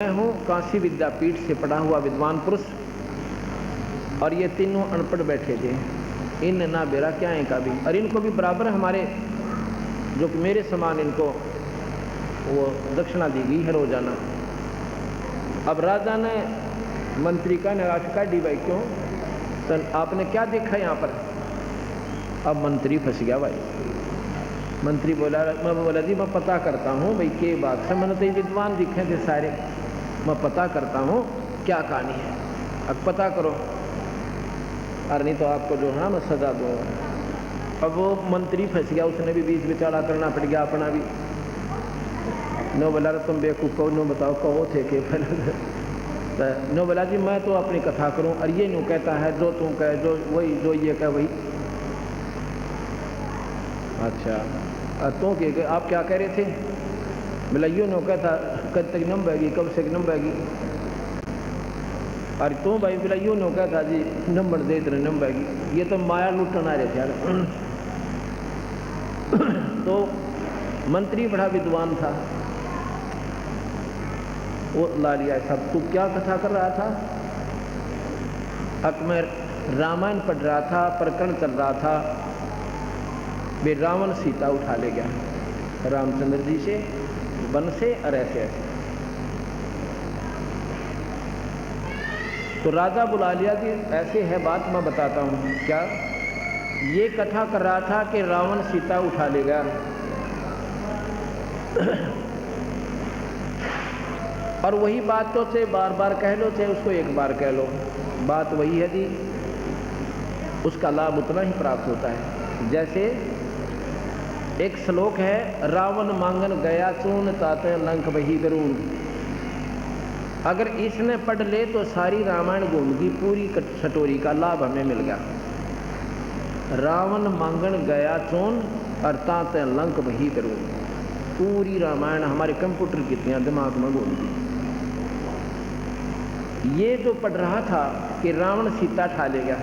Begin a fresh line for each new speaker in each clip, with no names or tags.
मैं हूँ काशी विद्यापीठ से पढ़ा हुआ विद्वान पुरुष, और ये तीनों अनपढ़ बैठे थे। इन ना बेरा क्या इनका भी, और इनको भी बराबर हमारे जो कि मेरे समान इनको वो दक्षिणा दी गई है रोजाना। अब राजा ने मंत्री का निराश का डी भाई क्यों, तो आपने क्या देखा यहाँ पर? अब मंत्री फंस गया भाई। मंत्री बोला, मैं बोला जी मैं पता करता हूँ भाई के बात से, मैंने तो ये विद्वान दिखे थे सारे, मैं पता करता हूँ क्या कहानी है, अब पता करो, और नहीं तो आपको जो है ना मैं सजा दूंगा। अब वो मंत्री फंस गया, उसने भी बीच बिचारा करना पड़ गया अपना भी। नो बोला तुम बेवकूफ़ कहो, नो बताओ कहो थे के पहले नो बोला जी मैं तो अपनी कथा करूँ, और ये नो कहता है जो तुम कहे जो वही, जो ये कहे वही। अच्छा तो के आप क्या कह रहे थे? बोला यूँ नो कहता कब तक नंबेगी, कब से नंबेगी। अरे तो भाई बोला यूँ नो कहता जी नंबर दे इतने नंबेगी। ये तो माया लूटन आ रहे थे यार। तो मंत्री बड़ा विद्वान था, वो ला लिया सब। तू क्या कथा कर रहा था? अब मैं रामायण पढ़ रहा था, प्रकरण चल रहा था, वे रावण सीता उठा ले गया रामचंद्र जी से वन से, और ऐसे ऐसे। तो राजा बुला लिया कि ऐसे है बात, मैं बताता हूँ। क्या? ये कथा कर रहा था कि रावण सीता उठा ले गया। और वही बात तो चाहे बार बार कह लो चाहे उसको एक बार कह लो, बात वही है जी, उसका लाभ उतना ही प्राप्त होता है। जैसे एक श्लोक है, रावण मांगन गया चून ताते लंक वही करून। अगर इसने पढ़ ले तो सारी रामायण घूम की पूरी सटोरी का लाभ हमें मिल गया। रावण मांगन गया चून और ताते लंक वही करून, पूरी रामायण हमारे कंप्यूटर की तरह दिमाग में घूम गई। ये जो पढ़ रहा था कि रावण सीता ठा ले गया,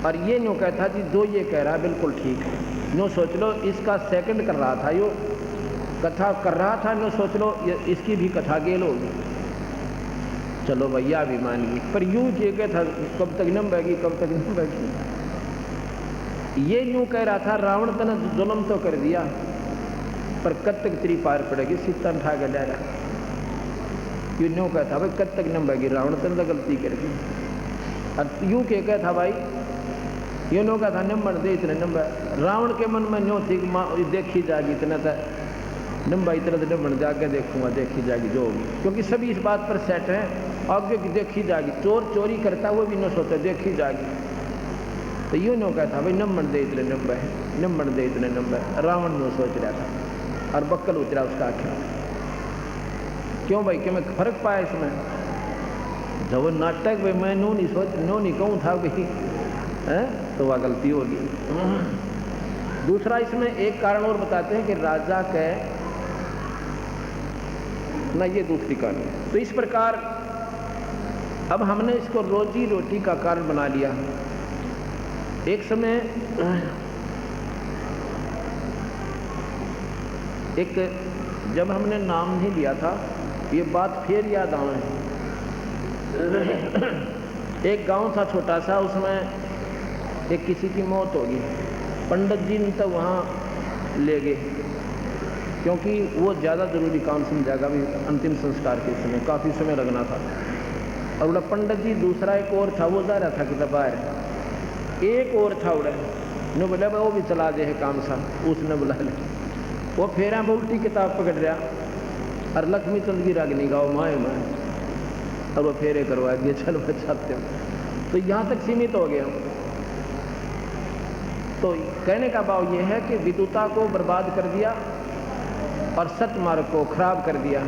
और ये न्यू कहता जी जो ये कह रहा है बिल्कुल ठीक है। नो सोच लो इसका सेकंड कर रहा था, यो कथा कर रहा था, नो सोच लो इसकी भी कथा गेल होगी। चलो भैया भी मान गई, पर यूं ये था कब तक नंबेगी, कब तक नंबेगी। ये यूं कह रहा था रावण तने जुल्म तो कर दिया, पर कब तक तेरी पार पड़ेगी, सीता उठा के डायरा। यूं न्यू कहता भाई कब तक नंबेगी, रावण तने गलती कर दी। और यूं के कहता भाई ये नो का था नंबर दे इतने नंबर। रावण के मन में न्यो थी कि देखी जाएगी इतना तो नंबर, इतना तो नंबर जाके देखूंगा, देखी जाएगी जो होगी, क्योंकि सभी इस बात पर सेट हैं आगे की देखी जाएगी। चोर चोरी करता वो भी न सोचता देखी जाएगी। तो यूँ नो कहता भाई नंबर दे इतने नंबर, नंबर दे इतने नंबर। रावण नो सोच रहा था और बक्कल उतरा उसका आख्या। क्यों भाई क्या मैं फर्क पाया इसमें? जब नाटक भाई मैं नो नहीं सोच, नो नहीं कहूँ था भाई है, तो वह गलती होगी। दूसरा इसमें एक कारण और बताते हैं कि राजा के ना, ये दूसरी कहानी। तो इस प्रकार अब हमने इसको रोजी रोटी का कारण बना लिया। एक समय एक जब हमने नाम नहीं लिया था, ये बात फिर याद आए। एक गांव था छोटा सा, उसमें एक किसी की मौत होगी। पंडित जी ने तो वहाँ ले गए, क्योंकि वो ज़्यादा जरूरी काम समझागा भी, अंतिम संस्कार के समय काफ़ी समय लगना था। और बोला पंडित जी, दूसरा एक और था वो जा रहा था कि बाहर, एक और था उड़ा ने बोला वो भी चला दे है काम सा, उसने बुला ले। वो फेरा उल्टी किताब पकड़ रहा, और लक्ष्मी चंद की रागनी गाओ माए माए, और वो फेरे करवा दिए, चलो बचाते हो। तो यहाँ तक सीमित हो गया। तो कहने का भाव यह है कि विद्वता को बर्बाद कर दिया और सतमार्ग को खराब कर दिया।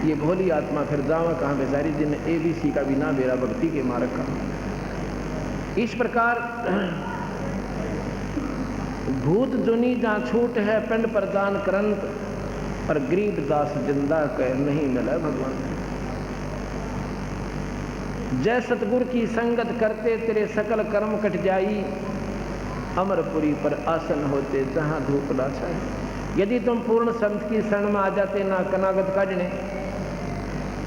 ये भोली आत्मा फिर जावा कहाँ बेचारी, जिन्हें ABC का बिना बेरा भक्ति के मार्ग का। इस प्रकार भूत जुनी जहाँ छूट है पिंड प्रदान करंत, पर गरीब दास जिंदा कह नहीं मिला भगवान। जय सतगुरु की संगत करते तेरे सकल कर्म कट जाई, अमरपुरी पर आसन होते जहां धूप ना छाई। यदि तुम पूर्ण संत की शरण में आ जाते ना कनागत काटने,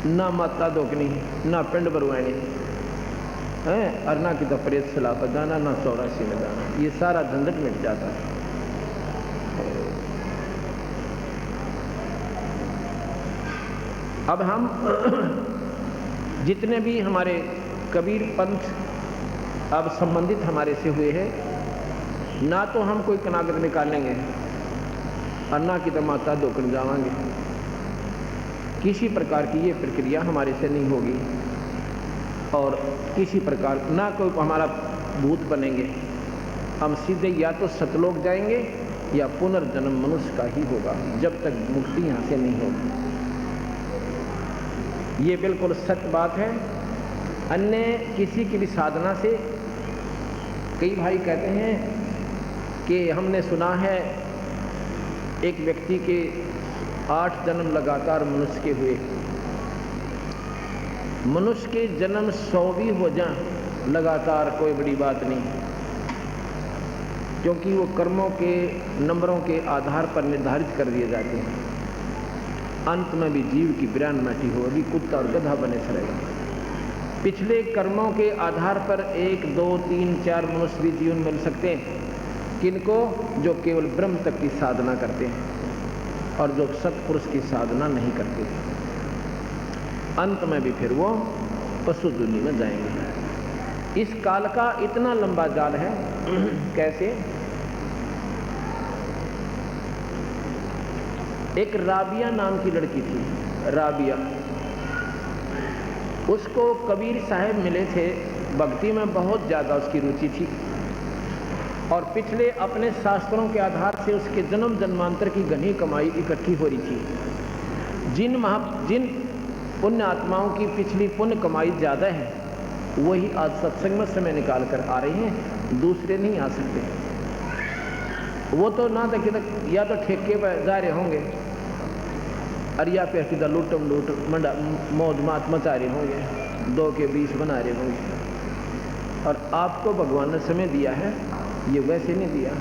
ना माता दोकनी, ना पिंड बरवानी है, और ना कि तो प्रेत सलाह पर जाना, ना 84 में जाना। ये सारा झंझट मिट जाता है। अब हम जितने भी हमारे कबीर पंथ अब संबंधित हमारे से हुए हैं, ना तो हम कोई कनागत निकालेंगे और ना कि तो माता दोकन जावांगे। किसी प्रकार की ये प्रक्रिया हमारे से नहीं होगी और किसी प्रकार ना कोई हमारा भूत बनेंगे। हम सीधे या तो सतलोक जाएंगे या पुनर्जन्म मनुष्य का ही होगा, जब तक मुक्ति यहाँ से नहीं होगी। ये बिल्कुल सत्य बात है। अन्य किसी की भी साधना से कई भाई कहते हैं कि हमने सुना है एक व्यक्ति के 8 जन्म लगातार मनुष्य के हुए। मनुष्य के जन्म 100 भी हो जाएं लगातार कोई बड़ी बात नहीं, क्योंकि वो कर्मों के नंबरों के आधार पर निर्धारित कर दिए जाते हैं। अंत में भी जीव की बिरान माटी होगी, कुत्ता और गधा बने रहेगा। पिछले कर्मों के आधार पर 1, 2, 3, 4 मनुष्य भी जीवन मिल सकते हैं। किनको? जो केवल ब्रह्म तक की साधना करते हैं और जो सत्पुरुष की साधना नहीं करते। अंत में भी फिर वो पशु दुनिया में जाएंगे। इस काल का इतना लंबा जाल है। कैसे? एक राबिया नाम की लड़की थी, राबिया। उसको कबीर साहब मिले थे, भक्ति में बहुत ज़्यादा उसकी रुचि थी और पिछले अपने शास्त्रों के आधार से उसके जन्म जन्मांतर की घनी कमाई इकट्ठी हो रही थी। जिन पुण्य आत्माओं की पिछली पुण्य कमाई ज़्यादा है, वही आज सत्संग में समय निकाल कर आ रहे हैं, दूसरे नहीं आ सकते। वो तो ना तक या तो ठेके पर जा रहे होंगे और या फिर सीधा लूटम लूट मंडा मौज मात मचा रहे होंगे, 2 के 20 बना रहे होंगे। और आपको भगवान ने समय दिया है, ये वैसे नहीं दिया।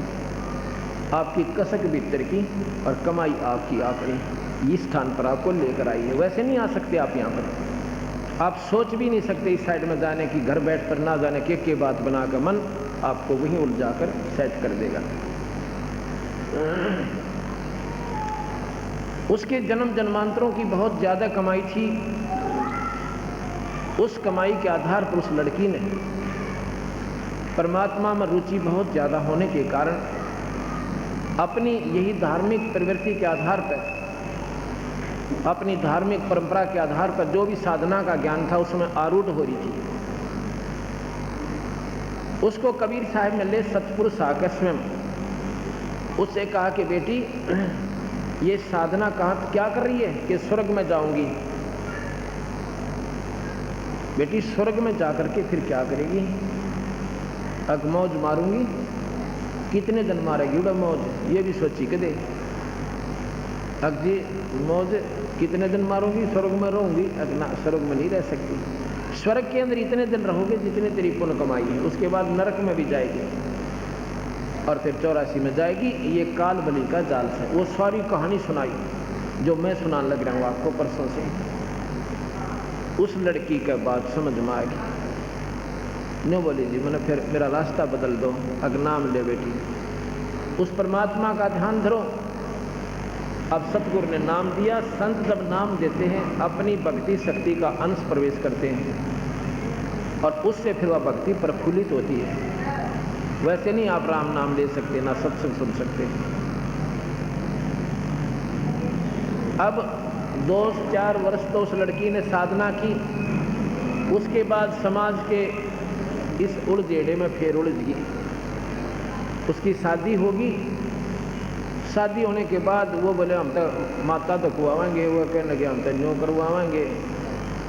आपकी कसक भीतर की और कमाई आपकी आपने इस स्थान पर आपको लेकर आई है, वैसे नहीं आ सकते आप यहाँ पर। आप सोच भी नहीं सकते इस साइड में जाने की, घर बैठ कर ना जाने के बात बनाकर मन आपको वहीं उलझा कर सेट कर देगा। उसके जन्म जन्मांतरों की बहुत ज़्यादा कमाई थी। उस कमाई के आधार पर उस लड़की ने परमात्मा में रुचि बहुत ज़्यादा होने के कारण अपनी यही धार्मिक प्रवृत्ति के आधार पर, अपनी धार्मिक परंपरा के आधार पर जो भी साधना का ज्ञान था उसमें आरूढ़ हो रही थी। उसको कबीर साहब मिले सतपुरुष आकर स्वयं उससे कहा कि बेटी ये साधना कहाँ क्या कर रही है? कि स्वर्ग में जाऊंगी। बेटी स्वर्ग में जाकर के फिर क्या करेगी? अग मौज मारूंगी। कितने दिन मारेगी उड़ा मौज? ये भी सोची के दे। अग जी मौज कितने दिन मारूंगी? स्वर्ग में रहूंगी। अग ना, स्वर्ग में नहीं रह सकती। स्वर्ग के अंदर इतने दिन रहोगे जितने तेरी पुण्य कमाई है, उसके बाद नरक में भी जाएगी और फिर 84 में जाएगी। ये काल बलि का जाल से वो सारी कहानी सुनाई जो मैं सुनाने लग रहा हूँ आपको परसों से। उस लड़की का बात समझ में आ गई। नो बोली जी मैंने फिर मेरा रास्ता बदल दो, अग नाम ले बेटी, उस परमात्मा का ध्यान धरो। अब सतगुरु ने नाम दिया। संत जब नाम देते हैं अपनी भक्ति शक्ति का अंश प्रवेश करते हैं और उससे फिर वह भक्ति प्रफुल्लित होती है। वैसे नहीं आप राम नाम ले सकते, ना सत्संग सुन सकते। अब 2-4 वर्ष तो उस लड़की ने साधना की। उसके बाद समाज के इस उलझेड़े में फिर उलझ गई। उसकी शादी होगी। शादी होने के बाद वो बोले हम तो माता तो कुआवाएंगे, वो कहने लगे हम तो न्यों करवाएंगे,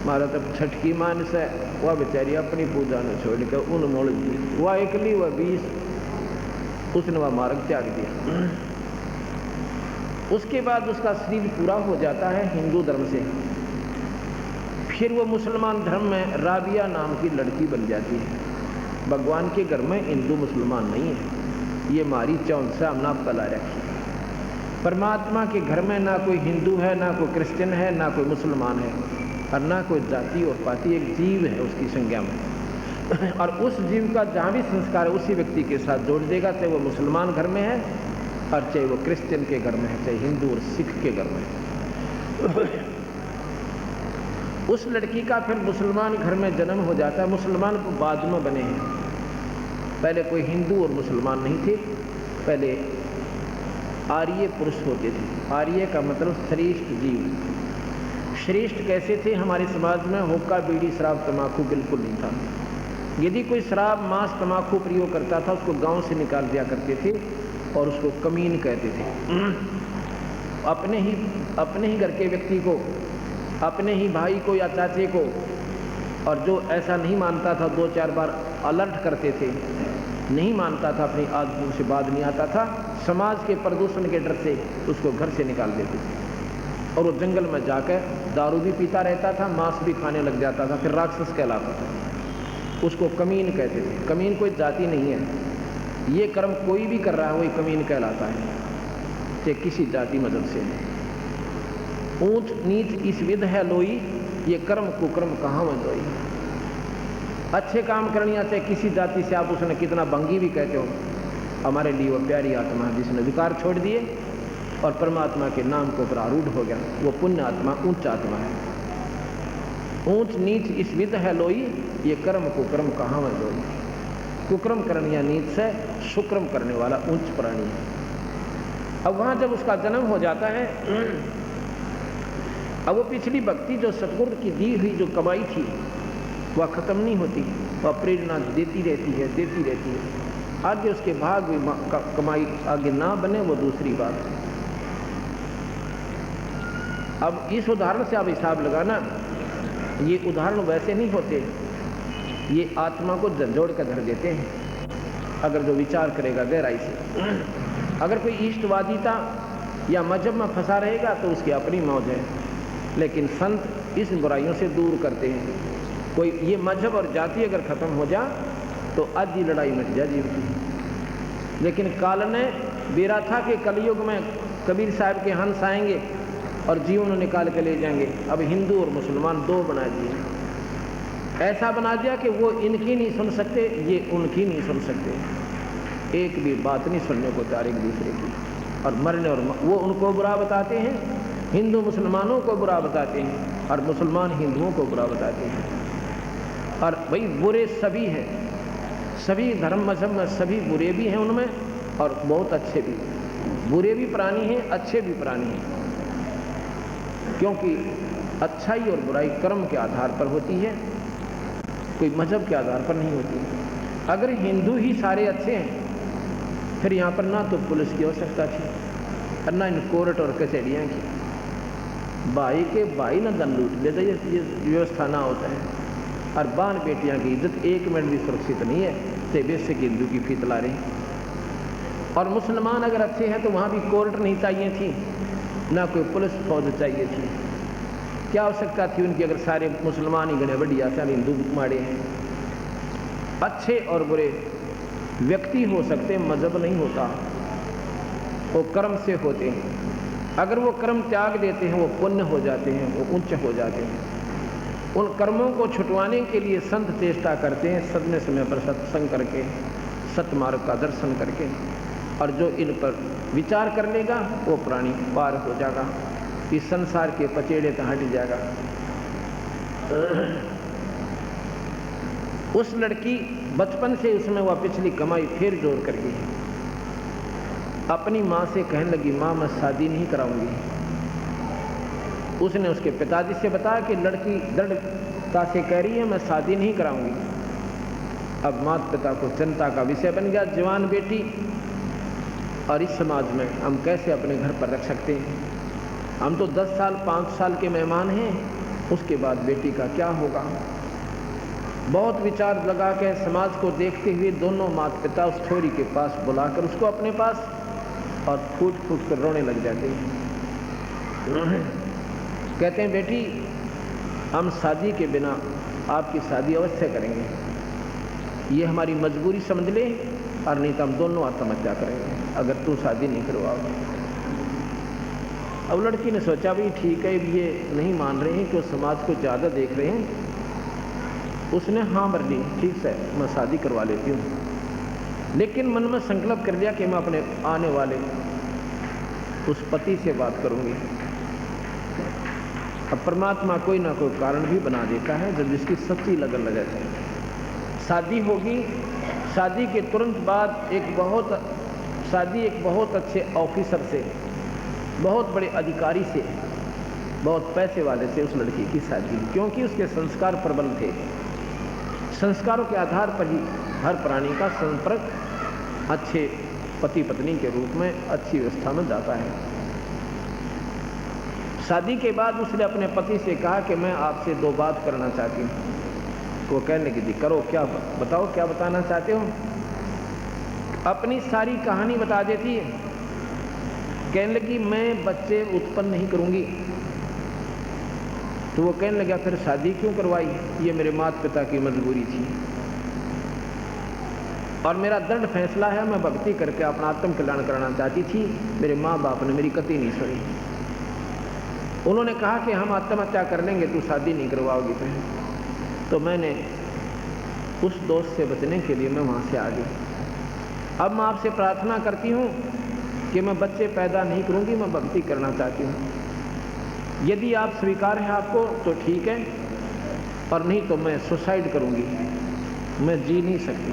हमारा तो छटकी मानस है। वह बेचारी अपनी पूजा ने छोड़ कर उन मोड़ दी। वह एकली वह 20 उसने वह मार्ग त्याग दिया। उसके बाद उसका शरीर पूरा हो जाता है हिंदू धर्म से। फिर वो मुसलमान धर्म में राबिया नाम की लड़की बन जाती है। भगवान के घर में हिंदू मुसलमान नहीं है, ये हमारी चौंध से हमने पला रखी। परमात्मा के घर में ना कोई हिंदू है, ना कोई क्रिश्चियन है, ना कोई मुसलमान है, और ना कोई जाति और पाति, एक जीव है उसकी संज्ञा में। और उस जीव का जहाँ भी संस्कार है उसी व्यक्ति के साथ जोड़ देगा, चाहे वो मुसलमान घर में है और चाहे वो क्रिश्चियन के घर में है, चाहे हिंदू और सिख के घर में है। उस लड़की का फिर मुसलमान घर में जन्म हो जाता है। मुसलमान को बाद में बने हैं, पहले कोई हिंदू और मुसलमान नहीं थे, पहले आर्य पुरुष होते थे। आर्य का मतलब श्रेष्ठ जीव। श्रेष्ठ कैसे थे? हमारे समाज में हुक्का, बीड़ी, शराब, तम्बाकू बिल्कुल नहीं था। यदि कोई शराब, मांस, तम्बाकू प्रयोग करता था उसको गांव से निकाल दिया करते थे और उसको कमीन कहते थे। अपने ही घर के व्यक्ति को, अपने ही भाई को या चाचे को, और जो ऐसा नहीं मानता था 2-4 बार अलर्ट करते थे। नहीं मानता था, अपनी आदतों से बात नहीं आता था, समाज के प्रदूषण के डर से उसको घर से निकाल देते थे और वो जंगल में जाकर दारू भी पीता रहता था, मांस भी खाने लग जाता था, फिर राक्षस कहलाता था। उसको कमीन कहते थे। कमीन कोई जाति नहीं है, ये कर्म कोई भी कर रहा है वही कमीन कहलाता है, चाहे किसी जाति मजहब से। ऊंच नीच इस विध है लोई, ये कर्म कुकर्म कहाँ वजोई। अच्छे काम करनिया चाहे किसी जाति से, आप उसने कितना भंगी भी कहते हो, हमारे लिए वो प्यारी आत्मा है जिसने विकार छोड़ दिए और परमात्मा के नाम को ऊपर आरूढ़ हो गया, वो पुण्य आत्मा, उच्च आत्मा है। ऊंच नीच इस विध है लोई, ये कर्म कुकर्म कहाँ में लोई। कुकर्म करने या नीच से सुक्रम करने वाला उच्च प्राणी है। अब वहाँ जब उसका जन्म हो जाता है, अब वो पिछली भक्ति जो सतगुरु की दी हुई जो कमाई थी वह खत्म नहीं होती, वह प्रेरणा देती रहती है। आगे उसके भाग कमाई आगे ना बने वो दूसरी बात है। अब इस उदाहरण से आप हिसाब लगाना, ये उदाहरण वैसे नहीं होते, ये आत्मा को झंझोड़ कर धर देते हैं अगर जो विचार करेगा गहराई से। अगर कोई इष्टवादिता या मजहब में फंसा रहेगा तो उसकी अपनी मौज है, लेकिन संत इस बुराइयों से दूर करते हैं। कोई ये मजहब और जाति अगर खत्म हो जा तो आधी लड़ाई मिट जा जीव की। लेकिन काल ने बेरा था कि कलयुग में कबीर साहब के हंस आएंगे और जीवन निकाल के ले जाएंगे। अब हिंदू और मुसलमान दो बना दिए, ऐसा बना दिया कि वो इनकी नहीं सुन सकते, ये उनकी नहीं सुन सकते, एक भी बात नहीं सुनने को तैयार एक दूसरे की, और मरने और वो उनको बुरा बताते हैं, हिंदू मुसलमानों को बुरा बताते हैं और मुसलमान हिंदुओं को बुरा बताते हैं। और भाई बुरे सभी हैं, सभी धर्म मजहब में सभी बुरे भी हैं उनमें और बहुत अच्छे भी। बुरे भी प्राणी हैं, अच्छे भी प्राणी हैं, क्योंकि अच्छाई और बुराई कर्म के आधार पर होती है, कोई मजहब के आधार पर नहीं होती। अगर हिंदू ही सारे अच्छे हैं फिर यहाँ पर ना तो पुलिस की आवश्यकता थी और ना इन कोर्ट और कचहरियाँ की। भाई के भाई ना धन लूट लेते, ये व्यवस्था ना होता है। और बाल बेटियाँ की इज्जत एक मिनट भी सुरक्षित नहीं है, से बेसिक हिंदू की फीतला रही। और मुसलमान अगर अच्छे हैं तो वहाँ भी कोर्ट नहीं चाहिए थी, ना कोई पुलिस फौज चाहिए थी। क्या आवश्यकता थी उनकी अगर सारे मुसलमान ही गणे बढ़िया, सारे हिंदू माड़े हैं। अच्छे और बुरे व्यक्ति हो सकते, मजहब नहीं होता, वो कर्म से होते हैं। अगर वो कर्म त्याग देते हैं वो पुण्य हो जाते हैं, वो उच्च हो जाते हैं। उन कर्मों को छुटवाने के लिए संत चेष्टा करते हैं, समय समय पर सत्संग करके, सतमार्ग का दर्शन करके, और जो इन पर विचार कर लेगा वो प्राणी पार हो जाएगा, इस संसार के पचेड़े तो हट जाएगा। उस लड़की बचपन से उसमें वह पिछली कमाई फिर जोड़ कर गई। अपनी माँ से कहने लगी, माँ मैं शादी नहीं कराऊंगी। उसने उसके पिताजी से बताया कि लड़की दृढ़ता से कह रही है मैं शादी नहीं कराऊंगी। अब माता पिता को चिंता का विषय बन गया, जवान बेटी, और इस समाज में हम कैसे अपने घर पर रख सकते हैं। हम तो 10 साल 5 साल के मेहमान हैं, उसके बाद बेटी का क्या होगा। बहुत विचार लगा के समाज को देखते हुए दोनों माता पिता उस छोरी के पास बुलाकर उसको अपने पास और फूट फूट कर रोने लग जाते हैं। कहते हैं बेटी हम शादी के बिना आपकी शादी अवश्य करेंगे, ये हमारी मजबूरी समझ ले, और नहीं तो हम दोनों आत्महत्या करेंगे अगर तू शादी नहीं करवाओगे। अब लड़की ने सोचा भाई ठीक है, ये नहीं मान रहे हैं कि समाज को ज़्यादा देख रहे हैं। उसने हाँ भर ली, ठीक है मैं शादी करवा लेती हूँ। लेकिन मन में संकल्प कर लिया कि मैं अपने आने वाले उस पति से बात करूँगी। अब परमात्मा कोई ना कोई कारण भी बना देता है जब जिसकी सच्ची लगन लगे। शादी होगी, शादी के तुरंत बाद एक बहुत अच्छे ऑफिसर से, बहुत बड़े अधिकारी से, बहुत पैसे वाले से उस लड़की की शादी, क्योंकि उसके संस्कार प्रबल थे। संस्कारों के आधार पर ही हर प्राणी का संपर्क अच्छे पति पत्नी के रूप में अच्छी व्यवस्था में जाता है। शादी के बाद उसने अपने पति से कहा कि मैं आपसे 2 बात करना चाहती हूँ। वो कहने लगी जी करो, क्या बताओ, क्या बताना चाहते हो। अपनी सारी कहानी बता देती है। कहने लगी मैं बच्चे उत्पन्न नहीं करूँगी। तो वो कहने लगा फिर शादी क्यों करवाई, ये मेरे माता पिता की मजबूरी थी और मेरा दृढ़ फैसला है, मैं भक्ति करके अपना आत्म कल्याण कराना चाहती थी। मेरे माँ बाप ने मेरी कतई नहीं सुनी। उन्होंने कहा कि हम आत्महत्या कर लेंगे, तू शादी नहीं करवाओगी। तो मैंने उस दोस्त से बचने के लिए मैं वहाँ से आ गई। अब मैं आपसे प्रार्थना करती हूँ कि मैं बच्चे पैदा नहीं करूँगी, मैं भक्ति करना चाहती हूँ। यदि आप स्वीकार है आपको तो ठीक है, और नहीं तो मैं सुसाइड करूँगी। मैं जी नहीं सकती,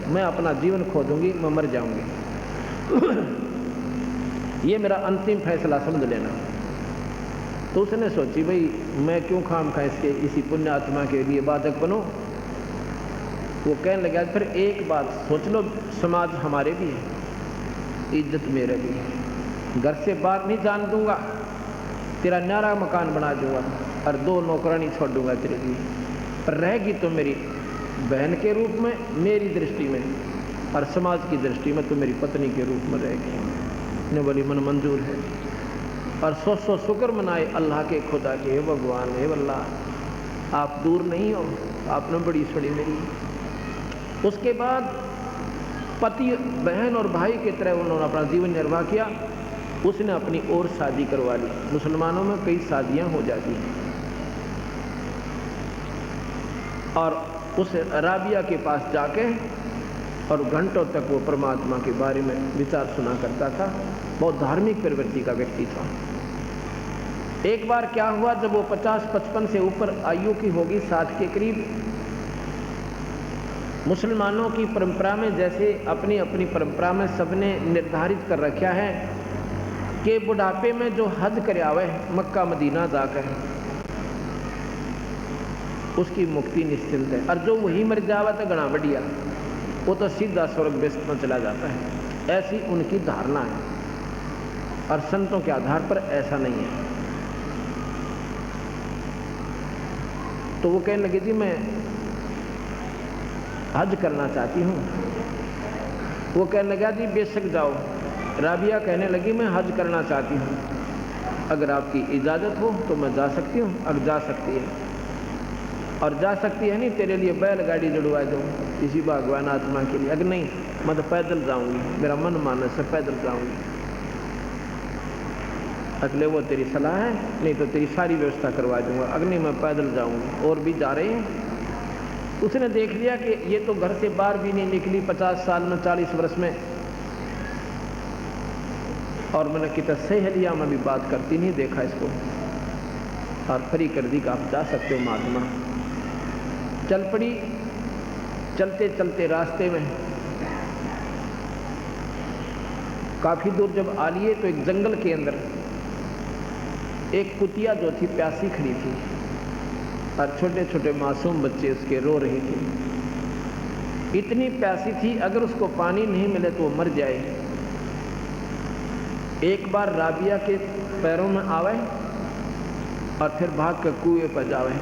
मैं अपना जीवन खो दूँगी, मैं मर जाऊँगी। ये मेरा अंतिम फैसला समझ लेना। तो उसने सोची भाई मैं क्यों खाम खा इसके इसी पुण्य आत्मा के लिए बाधक बनूं। वो कहने लगा फिर एक बात सोच लो, समाज हमारे भी है, इज्जत मेरे भी है, घर से बाहर नहीं जान दूंगा, तेरा न्यारा मकान बना दूंगा और 2 नौकरानी छोड़ दूंगा तेरे लिए, पर रहेगी तो मेरी बहन के रूप में मेरी दृष्टि में, और समाज की दृष्टि में तो मेरी पत्नी के रूप में रहेगी। ने बोली मन मंजूर है। और 100 शुक्र मनाए अल्लाह के खुदा के, हे भगवान, हे अल्लाह आप दूर नहीं हो, आपने बड़ी सुनी मेरी। उसके बाद पति बहन और भाई की तरह उन्होंने अपना जीवन निर्वाह किया। उसने अपनी और शादी करवा ली। मुसलमानों में कई शादियां हो जाती हैं। और उस राबिया के पास जाके और घंटों तक वो परमात्मा के बारे में विचार सुना करता था। बहुत धार्मिक प्रवृत्ति का व्यक्ति था। एक बार क्या हुआ, जब वो 50-55 से ऊपर आयु की होगी, 60 के करीब, मुसलमानों की परंपरा में जैसे अपनी अपनी परंपरा में सबने निर्धारित कर रखा है कि बुढ़ापे में जो हज कर आवे मक्का मदीना जाकर उसकी मुक्ति निश्चित है, और जो वही मर जावा तो गणा बढ़िया, वो तो सीधा स्वर्ग बेस्त में चला जाता है। ऐसी उनकी धारणा है, और संतों के आधार पर ऐसा नहीं है। तो वो कहने लगे जी मैं हज करना चाहती हूँ। वो कहने लगा जी बेशक जाओ। राबिया कहने लगी मैं हज करना चाहती हूँ, अगर आपकी इजाज़त हो तो मैं जा सकती हूँ। अगर जा सकती है, और जा सकती है नहीं, तेरे लिए बैलगाड़ी जुड़वा दूँ किसी भगवान आत्मा के लिए। अगर नहीं मैं तो पैदल जाऊँगी, मेरा मन मानस है पैदल जाऊँगी। अगले वो तेरी सलाह है, नहीं तो तेरी सारी व्यवस्था करवा दूँगा। अगर नहीं मैं पैदल जाऊँगी। और भी जा रहे हैं। उसने देख लिया कि ये तो घर से बाहर भी नहीं निकली 50 साल में, 40 वर्ष में, और मैंने कितना सहेलिया में भी बात करती नहीं देखा इसको, और फ्री कर दी कि आप जा सकते हो महात्मा। चल पड़ी। चलते चलते रास्ते में काफी दूर जब आ लिए तो एक जंगल के अंदर एक कुतिया जो थी प्यासी खड़ी थी, और छोटे छोटे मासूम बच्चे उसके रो रहे थे। इतनी प्यासी थी, अगर उसको पानी नहीं मिले तो वो मर जाए। एक बार राबिया के पैरों में आवे और फिर भाग कर कुएं पर जावे,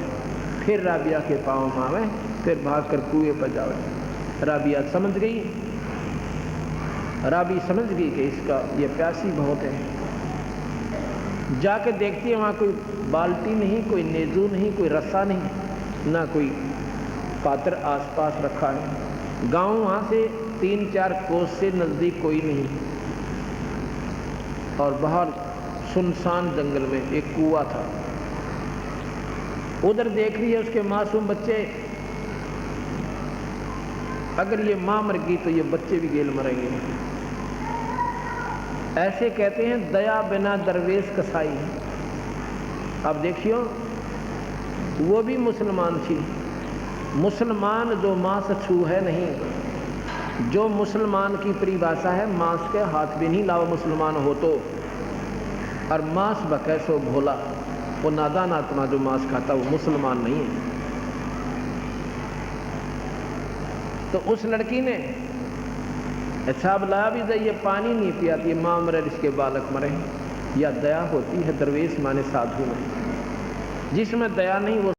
फिर राबिया के पाँव में आवे, फिर भाग कर कुएं पर जावे। राबिया समझ गई, राबी समझ गई कि इसका ये प्यासी बहुत है। जाके देखती है वहाँ कोई बाल्टी नहीं, कोई नेजू नहीं, कोई रस्सा नहीं, ना कोई पात्र आसपास रखा है। गांव वहाँ से 3-4 कोस से नज़दीक कोई नहीं। और बाहर सुनसान जंगल में एक कुआं था। उधर देख रही है उसके मासूम बच्चे, अगर ये मां मर गई तो ये बच्चे भी गेल मरेंगे। ऐसे कहते हैं दया बिना दरवेश कसाई। अब देखियो, वो भी मुसलमान थी। मुसलमान जो मांस छू है नहीं, जो मुसलमान की परिभाषा है मांस के हाथ भी नहीं लाओ मुसलमान हो तो। और मांस बकै सो भोला, वो नादान आत्मा जो मांस खाता वो मुसलमान नहीं है। तो उस लड़की ने अच्छा बुलाया भी जाइए, पानी नहीं पियाती, माँ मरे इसके बालक मरे। या दया होती है दरवेश माने साधु में। जिसमें दया नहीं वो